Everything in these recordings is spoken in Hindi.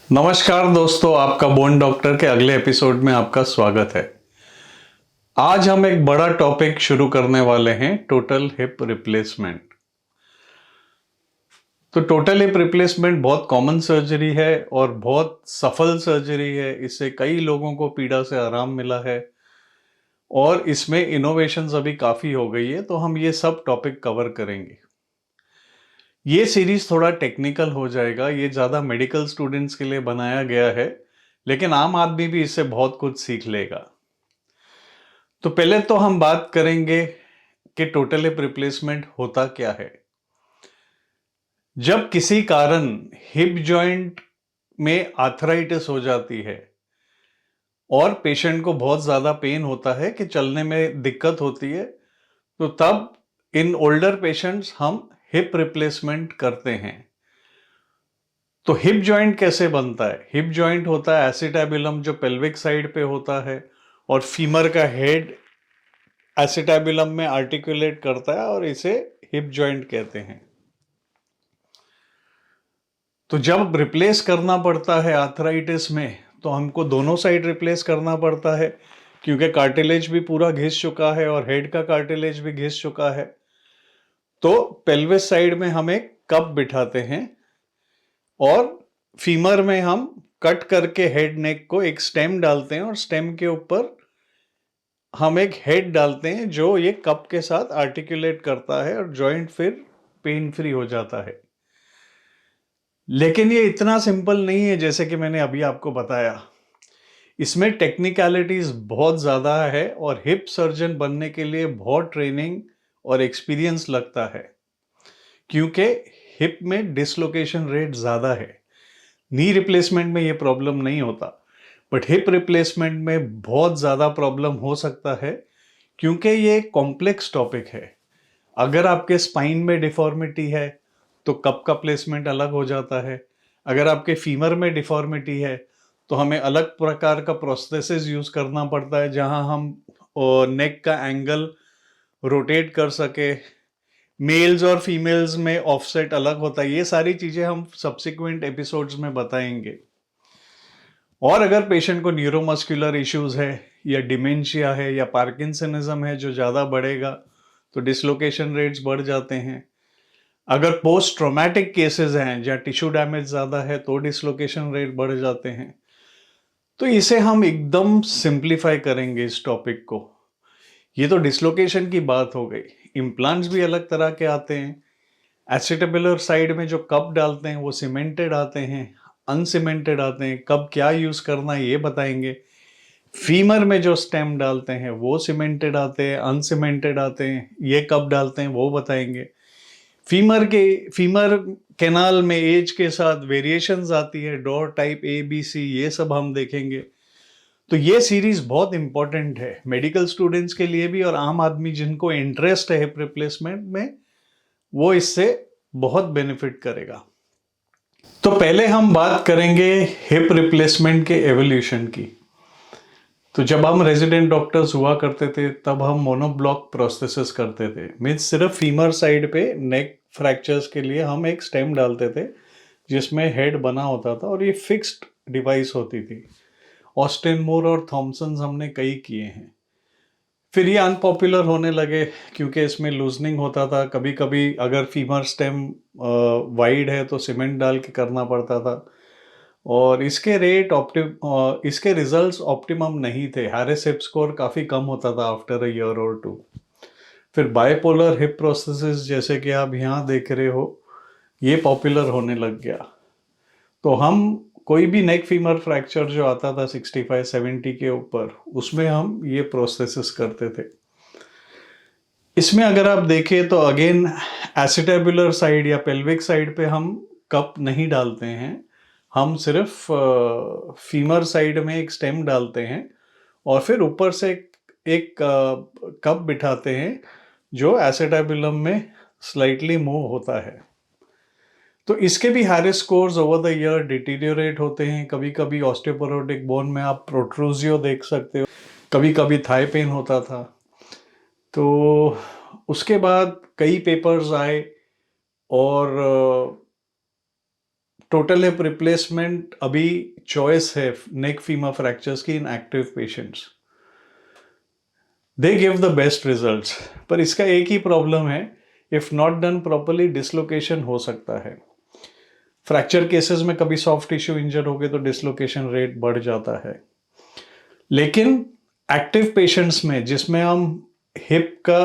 नमस्कार दोस्तों, आपका बोन डॉक्टर के अगले एपिसोड में आपका स्वागत है। आज हम एक बड़ा टॉपिक शुरू करने वाले हैं, टोटल हिप रिप्लेसमेंट। तो टोटल हिप रिप्लेसमेंट बहुत कॉमन सर्जरी है और बहुत सफल सर्जरी है। इससे कई लोगों को पीड़ा से आराम मिला है और इसमें इनोवेशंस अभी काफ़ी हो गई है, तो हम ये सब टॉपिक कवर करेंगे। ये सीरीज थोड़ा टेक्निकल हो जाएगा, ये ज़्यादा मेडिकल स्टूडेंट्स के लिए बनाया गया है, लेकिन आम आदमी भी इससे बहुत कुछ सीख लेगा। तो पहले तो हम बात करेंगे कि टोटल हिप रिप्लेसमेंट होता क्या है। जब किसी कारण हिप जॉइंट में आर्थराइटिस हो जाती है और पेशेंट को बहुत ज़्यादा पेन होता है कि चलने में दिक्कत होती है, तो तब इन ओल्डर पेशेंट्स हम हिप रिप्लेसमेंट करते हैं। तो हिप जॉइंट कैसे बनता है? हिप जॉइंट होता है एसिटाबुलम जो पेल्विक साइड पे होता है और फीमर का हेड एसिटाबुलम में आर्टिकुलेट करता है और इसे हिप जॉइंट कहते हैं। तो जब रिप्लेस करना पड़ता है आर्थराइटिस में, तो हमको दोनों साइड रिप्लेस करना पड़ता है क्योंकि कार्टिलेज भी पूरा घिस चुका है और हेड का कार्टिलेज भी घिस चुका है। तो पेल्विस साइड में हम एक कप बिठाते हैं और फीमर में हम कट करके हेड नेक को एक स्टेम डालते हैं और स्टेम के ऊपर हम एक हेड डालते हैं जो ये कप के साथ आर्टिकुलेट करता है और जॉइंट फिर पेन फ्री हो जाता है। लेकिन ये इतना सिंपल नहीं है जैसे कि मैंने अभी आपको बताया। इसमें टेक्निकलिटीज बहुत ज़्यादा है और हिप सर्जन बनने के लिए बहुत ट्रेनिंग और एक्सपीरियंस लगता है क्योंकि हिप में डिसलोकेशन रेट ज़्यादा है। नी रिप्लेसमेंट में ये प्रॉब्लम नहीं होता, बट हिप रिप्लेसमेंट में बहुत ज़्यादा प्रॉब्लम हो सकता है क्योंकि ये कॉम्प्लेक्स टॉपिक है। अगर आपके स्पाइन में डिफॉर्मिटी है तो कप का प्लेसमेंट अलग हो जाता है। अगर आपके फीमर में डिफॉर्मिटी है तो हमें अलग प्रकार का प्रोस्थेसिस यूज़ करना पड़ता है जहां हम नेक का एंगल रोटेट कर सके। मेल्स और फीमेल्स में ऑफसेट अलग होता है। ये सारी चीज़ें हम सब्सिक्वेंट एपिसोड्स में बताएंगे। और अगर पेशेंट को न्यूरोमस्कुलर इश्यूज है या डिमेंशिया है या पार्किंसनिज्म है जो ज़्यादा बढ़ेगा तो डिसलोकेशन रेट्स बढ़ जाते हैं। अगर पोस्ट ट्रॉमेटिक केसेस हैं जहाँ टिश्यू डैमेज ज़्यादा है तो डिसलोकेशन रेट बढ़ जाते हैं। तो इसे हम एकदम सिंप्लीफाई करेंगे इस टॉपिक को। ये तो डिसलोकेशन की बात हो गई। इम्प्लांट्स भी अलग तरह के आते हैं। एसिटेबुलर साइड में जो कप डालते हैं वो सीमेंटेड आते हैं, अनसीमेंटेड आते हैं। कब क्या यूज़ करना है ये बताएंगे। फीमर में जो स्टेम डालते हैं वो सीमेंटेड आते हैं, अनसीमेंटेड आते हैं। ये कब डालते हैं वो बताएंगे। फीमर कैनाल में एज के साथ वेरिएशंस आती है, Dar type A B C, ये सब हम देखेंगे। तो ये सीरीज बहुत इंपॉर्टेंट है मेडिकल स्टूडेंट्स के लिए भी और आम आदमी जिनको इंटरेस्ट है हिप रिप्लेसमेंट में, वो इससे बहुत बेनिफिट करेगा। तो पहले हम बात करेंगे हिप रिप्लेसमेंट के एवोल्यूशन की। तो जब हम रेजिडेंट डॉक्टर्स हुआ करते थे तब हम मोनोब्लॉक प्रोस्थेसिस करते थे। मीन्स सिर्फ फीमर साइड पे नेक फ्रैक्चर्स के लिए हम एक स्टेम डालते थे जिसमें हेड बना होता था और ये फिक्स्ड डिवाइस होती थी। ऑस्टिन मूर और थॉमसन हमने कई किए हैं। फिर ये अनपॉपुलर होने लगे क्योंकि इसमें लूजनिंग होता था। कभी कभी अगर फीमर स्टेम वाइड है तो सीमेंट डाल के करना पड़ता था और इसके रिजल्ट्स ऑप्टिमम नहीं थे। हैरिस हिप स्कोर काफ़ी कम होता था आफ्टर अ ईयर और टू। फिर बायपोलर हिप प्रोस्थेसिस जैसे कि आप यहाँ देख रहे हो, ये पॉपुलर होने लग गया। तो हम कोई भी नेक फीमर फ्रैक्चर जो आता था 65-70 के ऊपर, उसमें हम ये प्रोस्थेसिस करते थे। इसमें अगर आप देखें तो अगेन एसिटेबुलर साइड या पेल्विक साइड पे हम कप नहीं डालते हैं। हम सिर्फ फीमर साइड में एक स्टेम डालते हैं और फिर ऊपर से एक कप बिठाते हैं जो एसिटेबुलम में स्लाइटली मूव होता है। तो इसके भी Harris scores over the year deteriorate होते हैं। कभी कभी ऑस्टियोपोरोटिक बोन में आप प्रोट्रूजियो देख सकते हो, कभी कभी थाई पेन होता था। तो उसके बाद कई पेपर्स आए और टोटल हिप रिप्लेसमेंट अभी चॉइस है नेक फीमर फ्रैक्चर्स की इन active patients. They give the best results, पर इसका एक ही प्रॉब्लम है, if not done properly dislocation हो सकता है। फ्रैक्चर केसेस में कभी सॉफ्ट टिश्यू इंजर हो गए तो डिसलोकेशन रेट बढ़ जाता है। लेकिन एक्टिव पेशेंट्स में जिसमें हम हिप का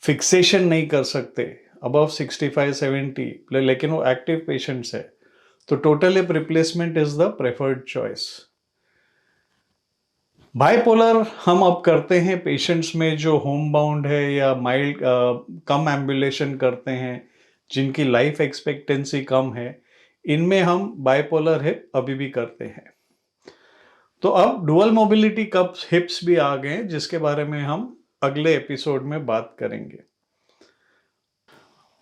फिक्सेशन नहीं कर सकते अबव 65-70, लेकिन वो एक्टिव पेशेंट्स है, तो total hip replacement is the preferred choice. Bipolar हम अब करते हैं पेशेंट्स में जो होम बाउंड है या माइल्ड कम एम्बुलेशन करते हैं, जिनकी लाइफ एक्सपेक्टेंसी कम है, इनमें हम बाइपोलर हिप अभी भी करते हैं। तो अब डुअल मोबिलिटी कप हिप्स भी आ गए, जिसके बारे में हम अगले एपिसोड में बात करेंगे।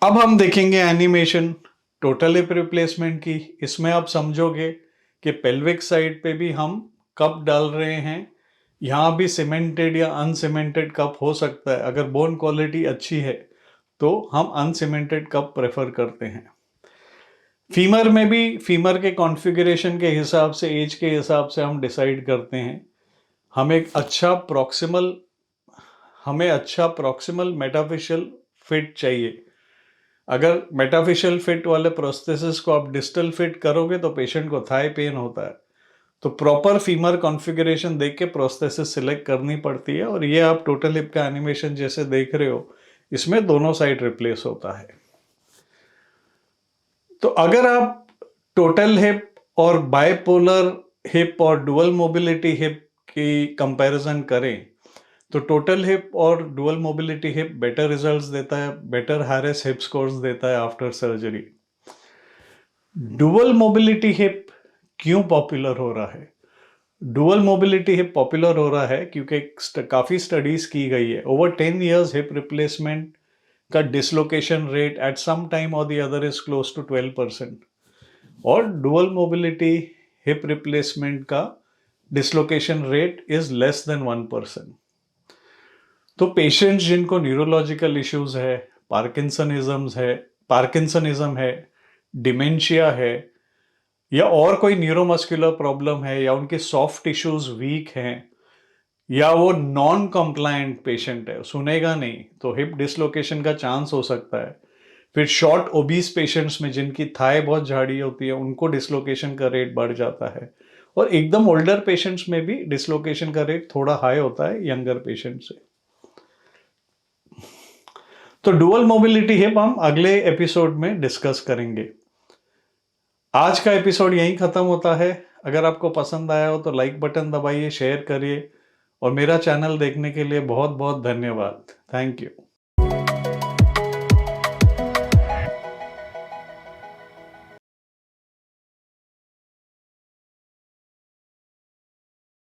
अब हम देखेंगे एनिमेशन टोटल हिप रिप्लेसमेंट की। इसमें आप समझोगे कि पेल्विक साइड पे भी हम कप डाल रहे हैं, यहाँ भी सीमेंटेड या अनसीमेंटेड कप हो सकता है। अगर बोन क्वालिटी अच्छी है तो हम अनसीमेंटेड कप प्रेफर करते हैं। फीमर में भी फीमर के कॉन्फ़िगरेशन के हिसाब से, एज के हिसाब से हम डिसाइड करते हैं। हमें अच्छा प्रॉक्सिमल मेटाफिशियल फिट चाहिए। अगर मेटाफिशियल फिट वाले प्रोस्थेसिस को आप डिस्टल फिट करोगे तो पेशेंट को थाई पेन होता है। तो प्रॉपर फीमर कॉन्फ़िगरेशन देख के प्रोस्थेसिस सिलेक्ट करनी पड़ती है। और ये आप टोटल हिप का एनिमेशन जैसे देख रहे हो, इसमें दोनों साइड रिप्लेस होता है। तो अगर आप टोटल हिप और बाइपोलर हिप और डुअल मोबिलिटी हिप की कंपैरिजन करें तो टोटल हिप और dual mobility hip better results देता है, बेटर हैरिस हिप स्कोर्स देता है after surgery. Dual mobility hip क्यों पॉपुलर हो रहा है? डुअल मोबिलिटी हिप पॉपुलर हो रहा है क्योंकि काफी स्टडीज की गई है। ओवर 10 years हिप रिप्लेसमेंट का dislocation rate at some time और the other is close to 12%, और डुअल मोबिलिटी हिप रिप्लेसमेंट का dislocation rate is less than 1%। तो पेशेंट्स जिनको न्यूरोलॉजिकल इश्यूज है, पार्किंसनिज्म है, डिमेंशिया है, या और कोई न्यूरोमस्कुलर प्रॉब्लम है, या उनके सॉफ्ट टिश्यूज वीक हैं, या वो नॉन कंप्लायंट पेशेंट है, सुनेगा नहीं, तो हिप डिसलोकेशन का चांस हो सकता है। फिर शॉर्ट ओबीस पेशेंट्स में जिनकी थाई बहुत झाड़ी होती है, उनको डिसलोकेशन का रेट बढ़ जाता है। और एकदम ओल्डर पेशेंट्स में भी डिसलोकेशन का रेट थोड़ा हाई होता है यंगर पेशेंट से। तो डुअल मोबिलिटी हिप हम अगले एपिसोड में डिस्कस करेंगे। आज का एपिसोड यहीं खत्म होता है। अगर आपको पसंद आया हो तो लाइक बटन दबाइए, शेयर करिए, और मेरा चैनल देखने के लिए बहुत बहुत धन्यवाद। Thank you.